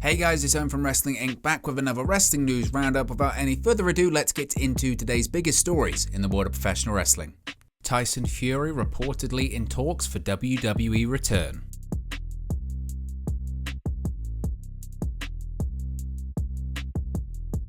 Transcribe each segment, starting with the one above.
Hey guys, it's Owen from Wrestling Inc. back with another wrestling news roundup. Without any further ado, let's get into today's biggest stories in the world of professional wrestling. Tyson Fury reportedly in talks for WWE return.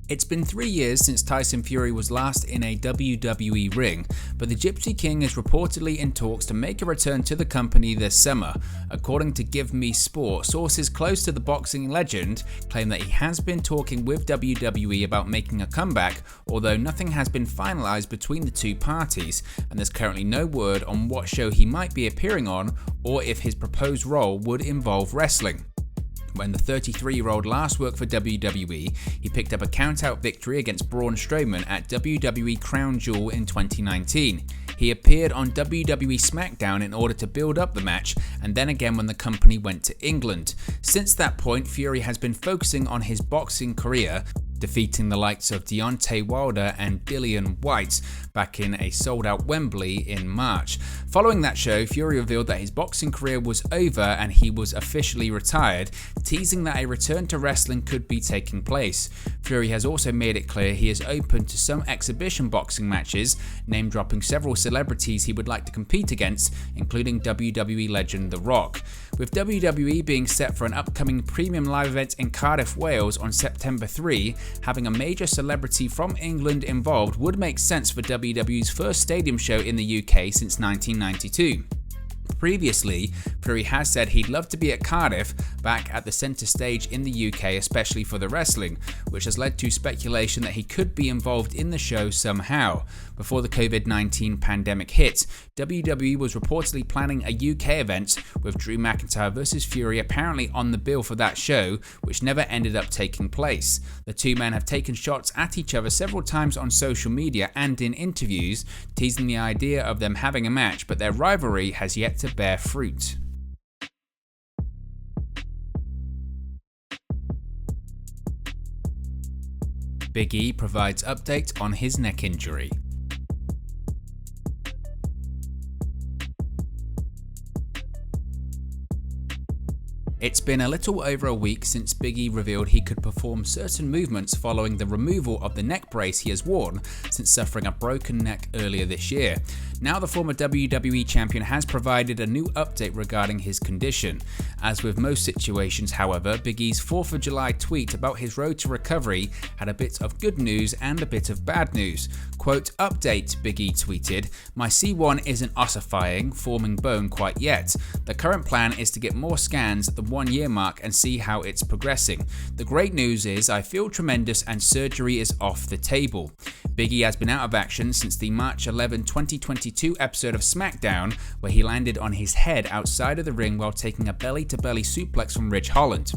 It's been 3 years since Tyson Fury was last in a WWE ring, but the Gypsy King is reportedly in talks to make a return to the company this summer. According to Give Me Sport, sources close to the boxing legend claim that he has been talking with WWE about making a comeback, although nothing has been finalized between the two parties, and there's currently no word on what show he might be appearing on or if his proposed role would involve wrestling. When the 33-year-old last worked for WWE, he picked up a count-out victory against Braun Strowman at WWE Crown Jewel in 2019. He appeared on WWE SmackDown in order to build up the match, and then again when the company went to England. Since that point, Fury has been focusing on his boxing career, defeating the likes of Deontay Wilder and Dillian Whyte back in a sold-out Wembley in March. Following that show, Fury revealed that his boxing career was over and he was officially retired, teasing that a return to wrestling could be taking place. Fury has also made it clear he is open to some exhibition boxing matches, name-dropping several celebrities he would like to compete against, including WWE legend The Rock. With WWE being set for an upcoming premium live event in Cardiff, Wales on September 3, having a major celebrity from England involved would make sense for WWE's first stadium show in the UK since 1992. Previously, Fury has said he'd love to be at Cardiff, back at the centre stage in the UK, especially for the wrestling, which has led to speculation that he could be involved in the show somehow. Before the COVID-19 pandemic hit, WWE was reportedly planning a UK event, with Drew McIntyre vs Fury apparently on the bill for that show, which never ended up taking place. The two men have taken shots at each other several times on social media and in interviews, teasing the idea of them having a match, but their rivalry has yet to bear fruit. Big E provides update on his neck injury. It's been a little over a week since Big E revealed he could perform certain movements following the removal of the neck brace he has worn since suffering a broken neck earlier this year. Now the former WWE champion has provided a new update regarding his condition. As with most situations, however, Big E's 4th of July tweet about his road to recovery had a bit of good news and a bit of bad news. Quote, "Update," Big E tweeted, "My C1 isn't ossifying, forming bone quite yet. The current plan is to get more scans at the 1-year mark and see how it's progressing. The great news is I feel tremendous and surgery is off the table." Big E has been out of action since the March 11, 2022 episode of SmackDown, where he landed on his head outside of the ring while taking a belly-to-belly suplex from Ridge Holland.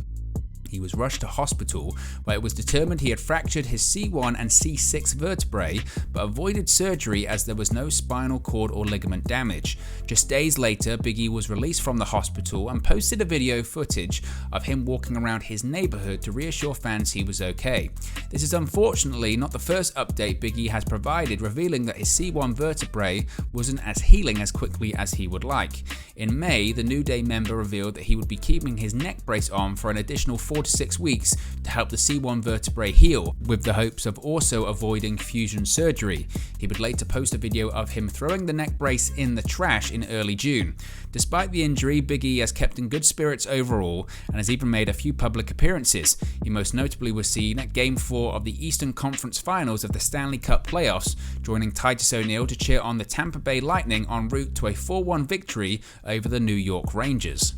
He was rushed to hospital, where it was determined he had fractured his C1 and C6 vertebrae, but avoided surgery as there was no spinal cord or ligament damage. Just days later, Big E was released from the hospital and posted a video footage of him walking around his neighborhood to reassure fans he was okay. This is unfortunately not the first update Big E has provided, revealing that his C1 vertebrae wasn't as healing as quickly as he would like. In May, the New Day member revealed that he would be keeping his neck brace on for an additional 4 to 6 weeks to help the C1 vertebrae heal, with the hopes of also avoiding fusion surgery. He would later post a video of him throwing the neck brace in the trash in early June. Despite the injury, Big E has kept in good spirits overall and has even made a few public appearances. He most notably was seen at Game 4 of the Eastern Conference Finals of the Stanley Cup playoffs, joining Titus O'Neil to cheer on the Tampa Bay Lightning en route to a 4-1 victory over the New York Rangers.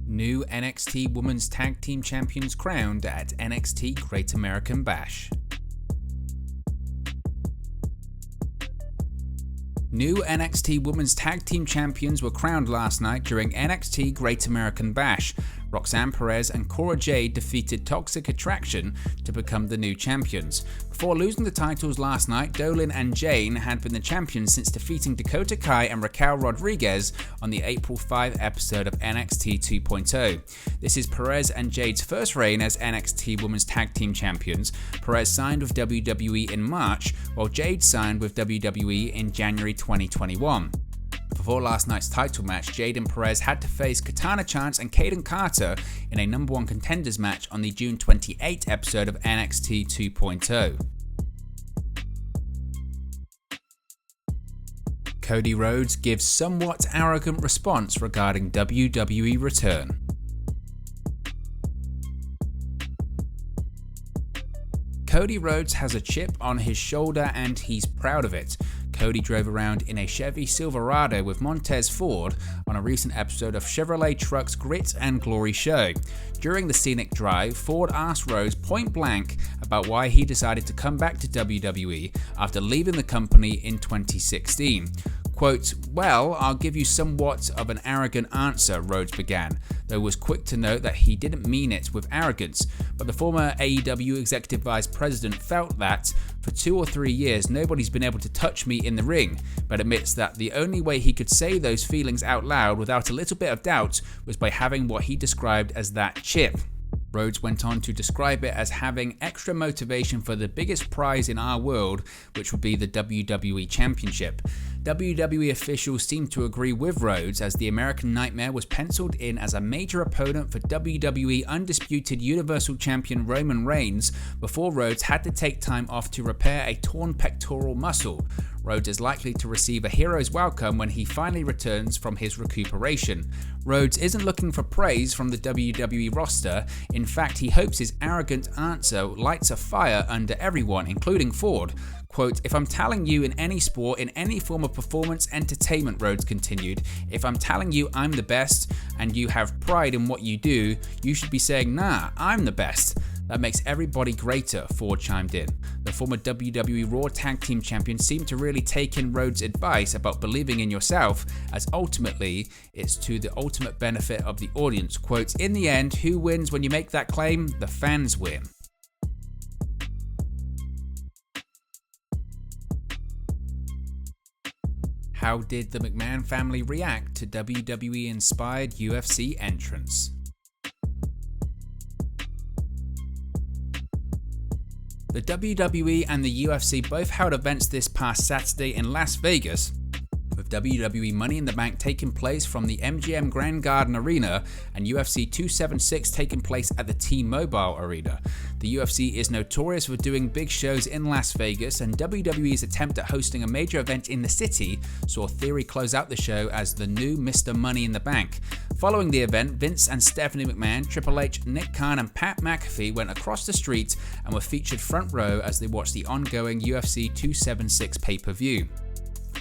New NXT Women's Tag Team Champions crowned at NXT Great American Bash. New NXT Women's Tag Team Champions were crowned last night during NXT Great American Bash. Roxanne Perez and Cora Jade defeated Toxic Attraction to become the new champions. Before losing the titles last night, Dolin and Jane had been the champions since defeating Dakota Kai and Raquel Rodriguez on the April 5 episode of NXT 2.0. This is Perez and Jade's first reign as NXT Women's Tag Team Champions. Perez signed with WWE in March, while Jade signed with WWE in January 2021. Before last night's title match, Jayden Perez had to face Katana Chance and Kaden Carter in a number 1 contenders match on the June 28 episode of NXT 2.0. Cody Rhodes gives somewhat arrogant response regarding WWE return. Cody Rhodes has a chip on his shoulder and he's proud of it. Cody drove around in a Chevy Silverado with Montez Ford on a recent episode of Chevrolet Truck's Grit and Glory show. During the scenic drive, Ford asked Rhodes point blank about why he decided to come back to WWE after leaving the company in 2016. Quote, "Well, I'll give you somewhat of an arrogant answer," Rhodes began, though was quick to note that he didn't mean it with arrogance. But the former AEW Executive Vice President felt that, for 2 or 3 years, nobody's been able to touch me in the ring, but admits that the only way he could say those feelings out loud without a little bit of doubt was by having what he described as that chip. Rhodes went on to describe it as having extra motivation for the biggest prize in our world, which would be the WWE Championship. WWE officials seemed to agree with Rhodes, as the American Nightmare was penciled in as a major opponent for WWE Undisputed Universal Champion Roman Reigns before Rhodes had to take time off to repair a torn pectoral muscle. Rhodes is likely to receive a hero's welcome when he finally returns from his recuperation. Rhodes isn't looking for praise from the WWE roster. In fact, he hopes his arrogant answer lights a fire under everyone, including Ford. Quote, "If I'm telling you in any sport, in any form of performance entertainment," Rhodes continued, "if I'm telling you I'm the best and you have pride in what you do, you should be saying, nah, I'm the best. That makes everybody greater," Ford chimed in. The former WWE Raw Tag Team Champion seemed to really take in Rhodes' advice about believing in yourself, as ultimately it's to the ultimate benefit of the audience. Quote, "In the end, who wins when you make that claim? The fans win." How did the McMahon family react to WWE-inspired UFC entrance? The WWE and the UFC both held events this past Saturday in Las Vegas, with WWE Money in the Bank taking place from the MGM Grand Garden Arena and UFC 276 taking place at the T-Mobile Arena. The UFC is notorious for doing big shows in Las Vegas, and WWE's attempt at hosting a major event in the city saw Theory close out the show as the new Mr. Money in the Bank. Following the event, Vince and Stephanie McMahon, Triple H, Nick Khan and Pat McAfee went across the street and were featured front row as they watched the ongoing UFC 276 pay-per-view.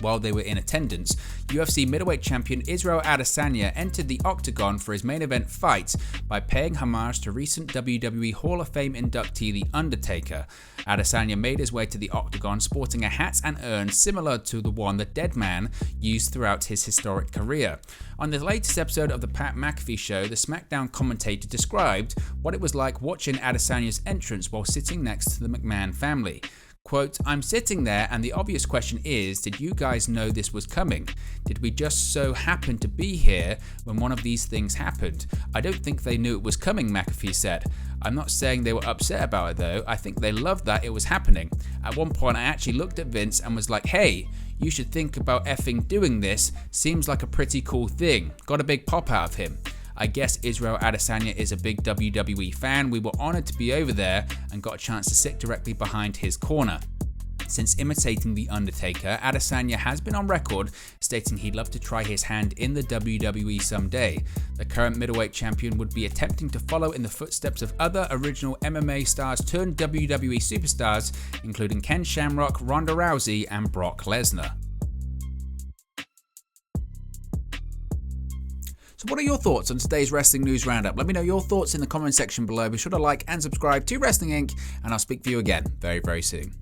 While they were in attendance, UFC middleweight champion Israel Adesanya entered the octagon for his main event fight by paying homage to recent WWE Hall of Fame inductee The Undertaker. Adesanya made his way to the octagon sporting a hat and urn similar to the one the dead man used throughout his historic career. On the latest episode of the Pat McAfee Show, the SmackDown commentator described what it was like watching Adesanya's entrance while sitting next to the McMahon family. Quote, "I'm sitting there and the obvious question is, did you guys know this was coming? Did we just so happen to be here when one of these things happened? I don't think they knew it was coming," McAfee said. "I'm not saying they were upset about it though. I think they loved that it was happening. At one point I actually looked at Vince and was like, hey, you should think about effing doing this. Seems like a pretty cool thing. Got a big pop out of him. I guess Israel Adesanya is a big WWE fan. We were honored to be over there and got a chance to sit directly behind his corner." Since imitating The Undertaker, Adesanya has been on record stating he'd love to try his hand in the WWE someday. The current middleweight champion would be attempting to follow in the footsteps of other original MMA stars turned WWE superstars, including Ken Shamrock, Ronda Rousey, and Brock Lesnar. So what are your thoughts on today's Wrestling News Roundup? Let me know your thoughts in the comment section below. Be sure to like and subscribe to Wrestling Inc. and I'll speak to you again very, very soon.